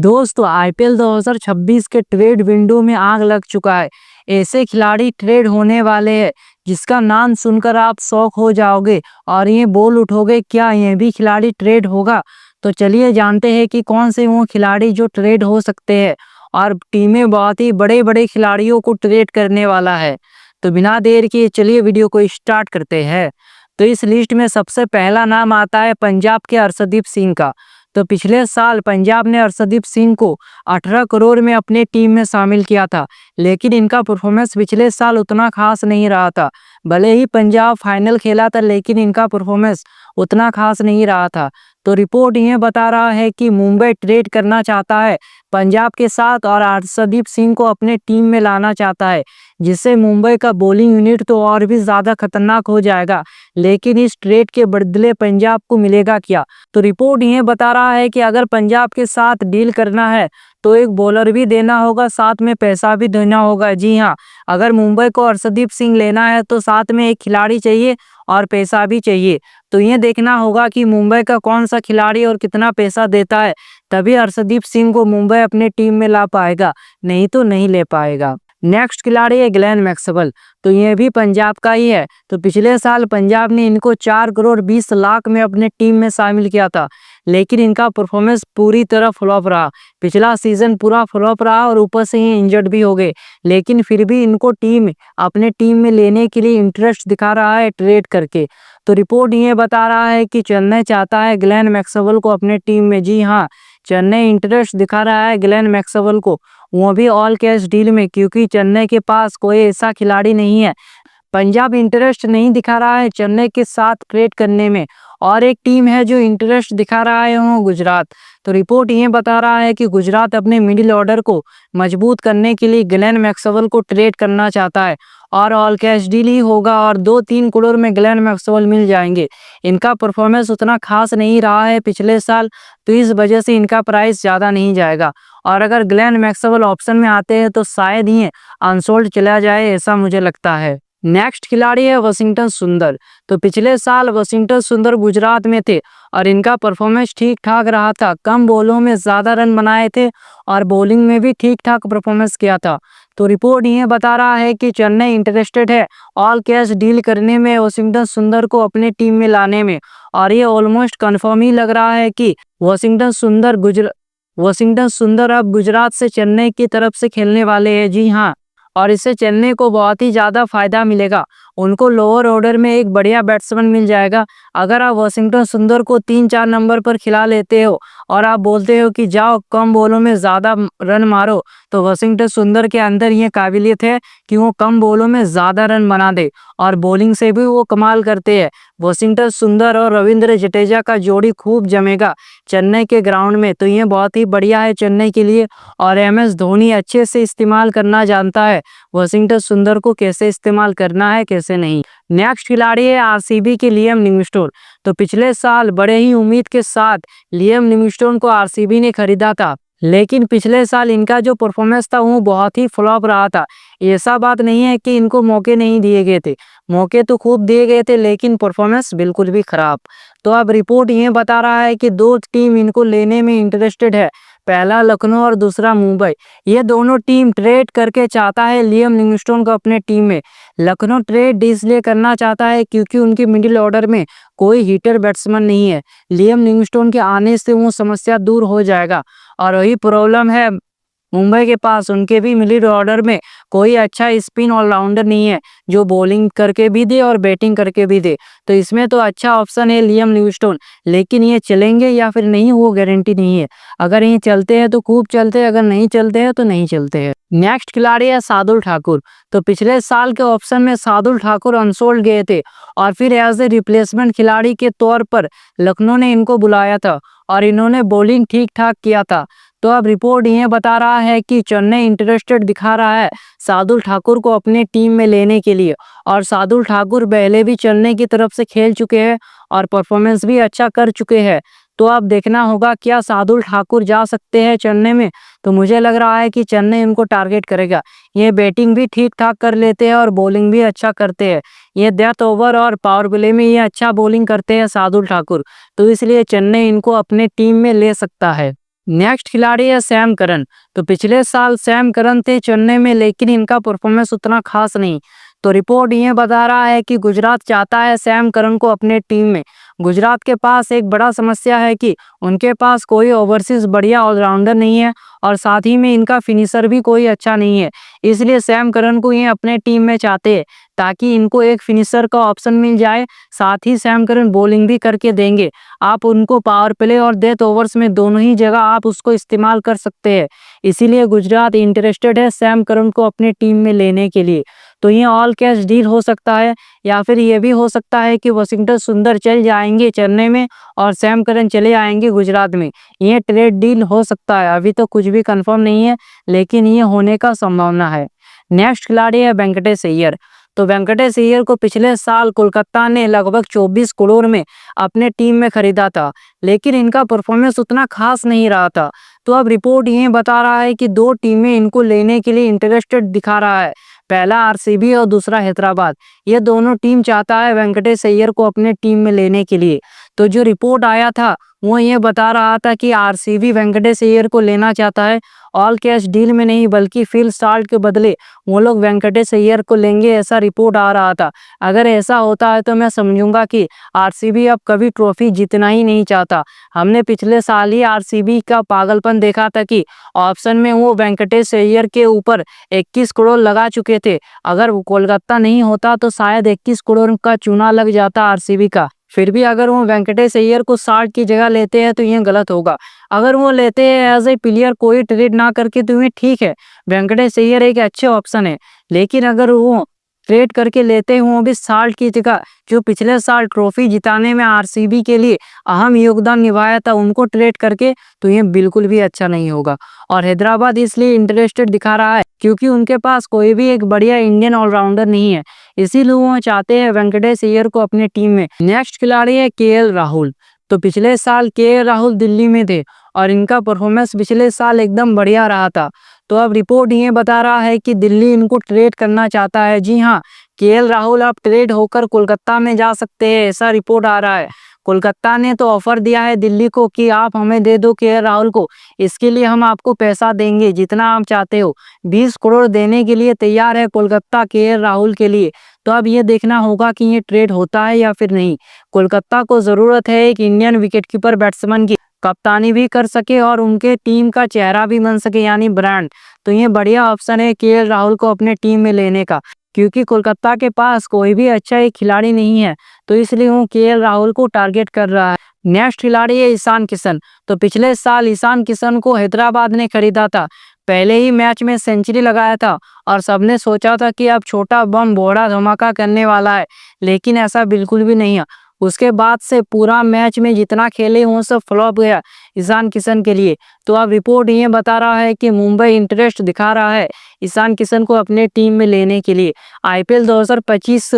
दोस्तों आईपीएल 2026 के trade window में आग लग चुका है। ऐसे खिलाड़ी ट्रेड होने वाले हैं जिसका नाम सुनकर आप शौक हो जाओगे और ये बोल उठोगे क्या ये भी खिलाड़ी ट्रेड होगा। तो चलिए जानते हैं कि कौन से वो खिलाड़ी जो ट्रेड हो सकते हैं और टीमें बहुत ही बड़े बड़े खिलाड़ियों को ट्रेड करने वाला है। तो बिना देर किए चलिए वीडियो को स्टार्ट करते हैं। तो इस लिस्ट में सबसे पहला नाम आता है पंजाब के अर्शदीप सिंह का। तो पिछले साल पंजाब ने अर्शदीप सिंह को 18 करोड़ में अपने टीम में शामिल किया था, लेकिन इनका परफॉर्मेंस पिछले साल उतना खास नहीं रहा था। भले ही पंजाब फाइनल खेला था, लेकिन इनका परफॉर्मेंस उतना खास नहीं रहा था। तो रिपोर्ट ये बता रहा है कि मुंबई ट्रेड करना चाहता है पंजाब के साथ और अर्शदीप सिंह को अपने टीम में लाना चाहता है, जिससे मुंबई का बॉलिंग यूनिट तो और भी ज़्यादा खतरनाक हो जाएगा। लेकिन इस ट्रेड के बदले पंजाब को मिलेगा क्या? तो रिपोर्ट ये बता रहा है कि अगर पंजाब के साथ डील करना है तो एक बॉलर भी देना होगा, साथ में पैसा भी देना होगा। जी हाँ, अगर मुंबई को अर्शदीप सिंह लेना है तो साथ में एक खिलाड़ी चाहिए और पैसा भी चाहिए। तो ये देखना होगा कि मुंबई का कौन सा खिलाड़ी और कितना पैसा देता है, तभी अर्शदीप सिंह को मुंबई अपने टीम में ला पाएगा, नहीं तो नहीं ले पाएगा। नेक्स्ट खिलाड़ी है ग्लेन मैक्सवेल। तो ये भी पंजाब का ही है। तो पिछले साल पंजाब ने इनको 4 करोड़ 20 लाख में अपने टीम में शामिल किया था, लेकिन इनका परफॉर्मेंस पूरी तरह फ्लॉप रहा। पिछला सीजन पूरा फ्लॉप रहा और ऊपर से ये इंजर्ड भी हो गए, लेकिन फिर भी इनको अपने टीम में लेने के लिए इंटरेस्ट दिखा रहा है ट्रेड करके। तो रिपोर्ट ये बता रहा है कि चेन्नई चाहता है ग्लेन मैक्सवेल को अपने टीम में। जी हाँ, चेन्नई इंटरेस्ट दिखा रहा है ग्लेन मैक्सवेल को, वो भी ऑल कैश डील में, क्योंकि चेन्नई के पास कोई ऐसा खिलाड़ी नहीं है। पंजाब इंटरेस्ट नहीं दिखा रहा है चेन्नई के साथ ट्रेड करने में, और एक टीम है जो इंटरेस्ट दिखा रहा है वो गुजरात। तो रिपोर्ट ये बता रहा है कि गुजरात अपने मिडिल ऑर्डर को मजबूत करने के लिए ग्लेन मैक्सवेल को ट्रेड करना चाहता है और ऑल कैश डील ही होगा और 2-3 करोड़ में ग्लेन मैक्सवेल मिल जाएंगे। इनका परफॉर्मेंस उतना खास नहीं रहा है पिछले साल, तो इस वजह से इनका प्राइस ज़्यादा नहीं जाएगा। और अगर ग्लेन मैक्सवेल ऑप्शन में आते हैं तो शायद ही अनसोल्ड चला जाए, ऐसा मुझे लगता है। नेक्स्ट खिलाड़ी है वाशिंगटन सुंदर। तो पिछले साल वाशिंगटन सुंदर गुजरात में थे और इनका परफॉर्मेंस ठीक ठाक रहा था। कम बॉलों में ज़्यादा रन बनाए थे और बॉलिंग में भी ठीक ठाक परफॉर्मेंस किया था। तो रिपोर्ट ये बता रहा है कि चेन्नई इंटरेस्टेड है ऑल कैश डील करने में, वाशिंगटन सुंदर को अपने टीम में लाने में, और ये ऑलमोस्ट कन्फर्म ही लग रहा है कि वाशिंगटन सुंदर अब गुजरात से चेन्नई की तरफ से खेलने वाले हैं। जी हाँ, और इससे चेन्नई को बहुत ही ज़्यादा फायदा मिलेगा। उनको लोअर ऑर्डर में एक बढ़िया बैट्समैन मिल जाएगा। अगर आप वाशिंगटन सुंदर को 3-4 नंबर पर खिला लेते हो और आप बोलते हो कि जाओ कम बॉलों में ज़्यादा रन मारो, तो वाशिंगटन सुंदर के अंदर ये काबिलियत है कि वो कम बॉलों में ज़्यादा रन बना दे और बॉलिंग से भी वो कमाल करते हैं। वाशिंगटन सुंदर और रविंद्र जडेजा का जोड़ी खूब जमेगा चेन्नई के ग्राउंड में, तो ये बहुत ही बढ़िया है चेन्नई के लिए। और MS धोनी अच्छे से इस्तेमाल करना जानता है वाशिंगटन सुंदर को, कैसे इस्तेमाल करना है कैसे नहीं। नेक्स्ट खिलाड़ी है RCB के लियम लिविंगस्टोन। तो पिछले साल बड़े ही उम्मीद के साथ लियम लिविंगस्टोन को RCB ने खरीदा था, लेकिन पिछले साल इनका जो परफॉर्मेंस था वो बहुत ही फ्लॉप रहा था। ऐसा बात नहीं है कि इनको मौके नहीं दिए गए थे, मौके तो खूब दिए गए थे, लेकिन परफॉर्मेंस बिल्कुल भी खराब। तो अब रिपोर्ट ये बता रहा है कि 2 टीम इनको लेने में इंटरेस्टेड है, पहला लखनऊ और दूसरा मुंबई। ये दोनों टीम ट्रेड करके चाहता है लियम लिविंगस्टोन को अपने टीम में। लखनऊ ट्रेड इसलिए करना चाहता है क्योंकि उनकी मिडिल ऑर्डर में कोई हिटर बैट्समैन नहीं है। लियम लिविंगस्टोन के आने से वो समस्या दूर हो जाएगा, और वही प्रॉब्लम है मुंबई के पास, उनके भी मिडिल ऑर्डर में कोई अच्छा स्पिन ऑलराउंडर नहीं है जो बॉलिंग करके भी दे और बैटिंग करके भी दे। तो इसमें तो अच्छा ऑप्शन है लियम लिविंगस्टोन, लेकिन ये चलेंगे या फिर नहीं वो गारंटी नहीं है। अगर ये चलते हैं तो खूब चलते हैं, अगर नहीं चलते हैं तो नहीं चलते हैं। नेक्स्ट खिलाड़ी है शार्दुल ठाकुर। तो पिछले साल के ऑप्शन में शार्दुल ठाकुर अनसोल्ड गए थे और फिर एज ए रिप्लेसमेंट खिलाड़ी के तौर पर लखनऊ ने इनको बुलाया था और इन्होंने बॉलिंग ठीक ठाक किया था। तो अब रिपोर्ट ये बता रहा है कि चेन्नई इंटरेस्टेड दिखा रहा है शार्दुल ठाकुर को अपने टीम में लेने के लिए, और शार्दुल ठाकुर पहले भी चेन्नई की तरफ से खेल चुके हैं और परफॉर्मेंस भी अच्छा कर चुके हैं। तो अब देखना होगा क्या शार्दुल ठाकुर जा सकते हैं चेन्नई में। तो मुझे लग रहा है कि चेन्नई उनको टारगेट करेगा। ये बैटिंग भी ठीक ठाक कर लेते हैं और बॉलिंग भी अच्छा करते हैं। ये डेथ ओवर और पावर प्ले में ये अच्छा बॉलिंग करते हैं शार्दुल ठाकुर, तो इसलिए चेन्नई इनको अपने टीम में ले सकता है। नेक्स्ट खिलाड़ी है सैम करन। तो पिछले साल सैम करन थे चेन्नई में, लेकिन इनका परफॉर्मेंस उतना खास नहीं। तो रिपोर्ट ये बता रहा है कि गुजरात चाहता है सैम करन को अपने टीम में। गुजरात के पास एक बड़ा समस्या है कि उनके पास कोई ओवरसीज बढ़िया ऑलराउंडर नहीं है और साथ ही में इनका फिनिशर भी कोई अच्छा नहीं है। इसलिए सैम करन को ये अपने टीम में चाहते हैं ताकि इनको एक फिनिशर का ऑप्शन मिल जाए। साथ ही सैम करन बॉलिंग भी करके देंगे। आप उनको पावर प्ले और डेथ ओवर्स में दोनों ही जगह आप उसको इस्तेमाल कर सकते हैं। इसीलिए गुजरात इंटरेस्टेड है सैम करन को अपने टीम में लेने के लिए। तो ये ऑल कैश डील हो सकता है, या फिर ये भी हो सकता है कि वाशिंगटन सुंदर चल जाएंगे चेन्नई में और सैम करन चले आएंगे गुजरात में। ये ट्रेड डील हो सकता है, अभी तो कुछ भी कंफर्म नहीं है, लेकिन ये होने का संभावना है। नेक्स्ट खिलाड़ी है वेंकटेश अय्यर। तो वेंकटेश अय्यर को पिछले साल कोलकाता ने लगभग 24 करोड़ में अपने टीम में खरीदा था, लेकिन इनका परफॉर्मेंस उतना खास नहीं रहा था। तो अब रिपोर्ट ये बता रहा है कि दो टीमें इनको लेने के लिए इंटरेस्टेड दिखा रहा है, पहला आरसीबी और दूसरा हैदराबाद। ये दोनों टीम चाहता है वेंकटेश अय्यर को अपने टीम में लेने के लिए। तो जो रिपोर्ट आया था वो ये बता रहा था कि आरसीबी वेंकटेश अय्यर को लेना चाहता है, ऑल कैश डील में नहीं बल्कि फिल साल्ट के बदले वो लोग वेंकटेश अय्यर को लेंगे, ऐसा रिपोर्ट आ रहा था। अगर ऐसा होता है तो मैं समझूंगा कि आरसीबी अब कभी ट्रॉफी जीतना ही नहीं चाहता। हमने पिछले साल ही आरसीबी का पागलपन देखा था कि ऑप्शन में वो वेंकटेश अय्यर के ऊपर 21 करोड़ लगा चुके थे। अगर वो कोलकाता नहीं होता तो शायद 21 करोड़ का चूना लग जाता आरसीबी का। फिर भी अगर वो वेंकटेश अय्यर को 60 की जगह लेते हैं तो ये गलत होगा। अगर वो लेते हैं एज ए प्लेयर कोई ट्रेड ना करके तो ये ठीक है, वेंकटेश अय्यर एक अच्छे ऑप्शन है। लेकिन अगर वो ट्रेड करके लेते हैं वो भी 60 की जगह, जो पिछले साल ट्रॉफी जिताने में आरसीबी के लिए अहम योगदान निभाया था, उनको ट्रेड करके, तो ये बिल्कुल भी अच्छा नहीं होगा। और हैदराबाद इसलिए इंटरेस्टेड दिखा रहा है क्योंकि उनके पास कोई भी एक बढ़िया इंडियन ऑलराउंडर नहीं है, इसीलिए वो चाहते हैं वेंकटेश अय्यर को अपने टीम में। नेक्स्ट खिलाड़ी है केएल राहुल। तो पिछले साल केएल राहुल दिल्ली में थे और इनका परफॉर्मेंस पिछले साल एकदम बढ़िया रहा था। तो अब रिपोर्ट ये बता रहा है कि दिल्ली इनको ट्रेड करना चाहता है। जी हाँ, केएल राहुल अब ट्रेड होकर कोलकाता में जा सकते हैं, ऐसा रिपोर्ट आ रहा है। कोलकाता ने तो ऑफर दिया है दिल्ली को कि आप हमें दे दो केएल राहुल को, इसके लिए हम आपको पैसा देंगे जितना आप चाहते हो। 20 करोड़ देने के लिए तैयार है कोलकाता केएल राहुल के लिए। तो अब ये देखना होगा कि ये ट्रेड होता है या फिर नहीं। कोलकाता को जरूरत है एक इंडियन विकेटकीपर बैट्समैन की, कप्तानी भी कर सके और उनके टीम का चेहरा भी बन सके, यानी ब्रांड। तो ये बढ़िया ऑप्शन है केएल राहुल को अपने टीम में लेने का, क्योंकि कोलकाता के पास कोई भी अच्छा एक खिलाड़ी नहीं है, तो इसलिए वो केएल राहुल को टारगेट कर रहा है। नेक्स्ट खिलाड़ी है ईशान किशन। तो पिछले साल ईशान किशन को हैदराबाद ने खरीदा था, पहले ही मैच में सेंचुरी लगाया था और सबने सोचा था कि अब छोटा बम बड़ा धमाका करने वाला है, लेकिन ऐसा बिल्कुल भी नहीं है। उसके बाद से पूरा मैच में जितना खेले वो सब फ्लॉप गया ईशान किशन के लिए। तो अब रिपोर्ट ये बता रहा है कि मुंबई इंटरेस्ट दिखा रहा है ईशान किशन को अपने टीम में लेने के लिए। आईपीएल 2025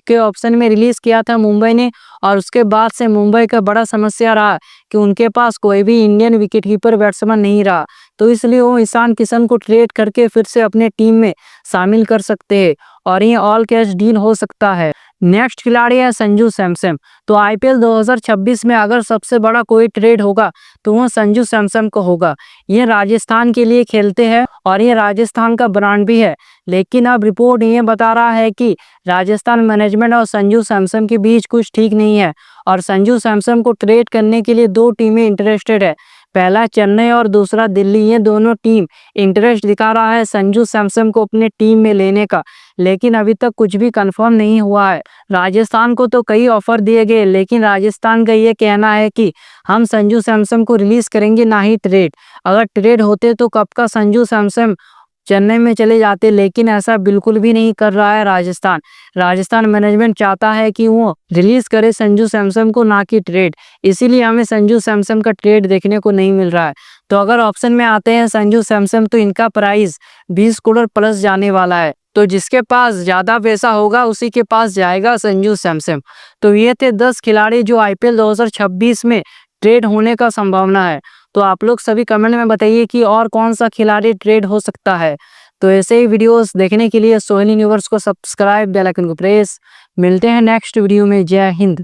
के ऑप्शन में रिलीज किया था मुंबई ने, और उसके बाद से मुंबई का बड़ा समस्या रहा कि उनके पास कोई भी इंडियन विकेटकीपर बैट्समैन नहीं रहा। तो इसलिए वो ईशान किशन को ट्रेड करके फिर से अपने टीम में शामिल कर सकते हैं और ये ऑल कैश डील हो सकता है। नेक्स्ट खिलाड़ी है संजू सैमसन। तो आईपीएल 2026 में अगर सबसे बड़ा कोई ट्रेड होगा तो वो संजू सैमसन को होगा। ये राजस्थान के लिए खेलते हैं और ये राजस्थान का ब्रांड भी है, लेकिन अब रिपोर्ट ये बता रहा है कि राजस्थान मैनेजमेंट और संजू सैमसन के बीच कुछ ठीक नहीं है और संजू सैमसन को ट्रेड करने के लिए दो टीमें इंटरेस्टेड है, पहला चेन्नई और दूसरा दिल्ली। ये दोनों टीम इंटरेस्ट दिखा रहा है संजू सैमसन को अपने टीम में लेने का, लेकिन अभी तक कुछ भी कंफर्म नहीं हुआ है। राजस्थान को तो कई ऑफर दिए गए, लेकिन राजस्थान का ये कहना है कि हम संजू सैमसन को रिलीज करेंगे, ना ही ट्रेड। अगर ट्रेड होते तो कब का संजू सैमसन चेन्नई में चले जाते, लेकिन ऐसा बिल्कुल भी नहीं कर रहा है राजस्थान मैनेजमेंट चाहता है कि वो रिलीज करे संजू सैमसन को, ना कि ट्रेड। इसीलिए हमें संजू सैमसन का ट्रेड देखने को नहीं मिल रहा है। तो अगर ऑप्शन में आते हैं संजू सैमसन तो इनका प्राइस 20 करोड़ प्लस जाने वाला है। तो जिसके पास ज्यादा पैसा होगा उसी के पास जाएगा संजू सैमसन। तो ये थे 10 खिलाड़ी जो आईपीएल 2026 में ट्रेड होने का संभावना है। तो आप लोग सभी कमेंट में बताइए कि और कौन सा खिलाड़ी ट्रेड हो सकता है। तो ऐसे ही वीडियोस देखने के लिए सोहेल यूनिवर्स को सब्सक्राइब, बेल आइकन को प्रेस। मिलते हैं नेक्स्ट वीडियो में। जय हिंद।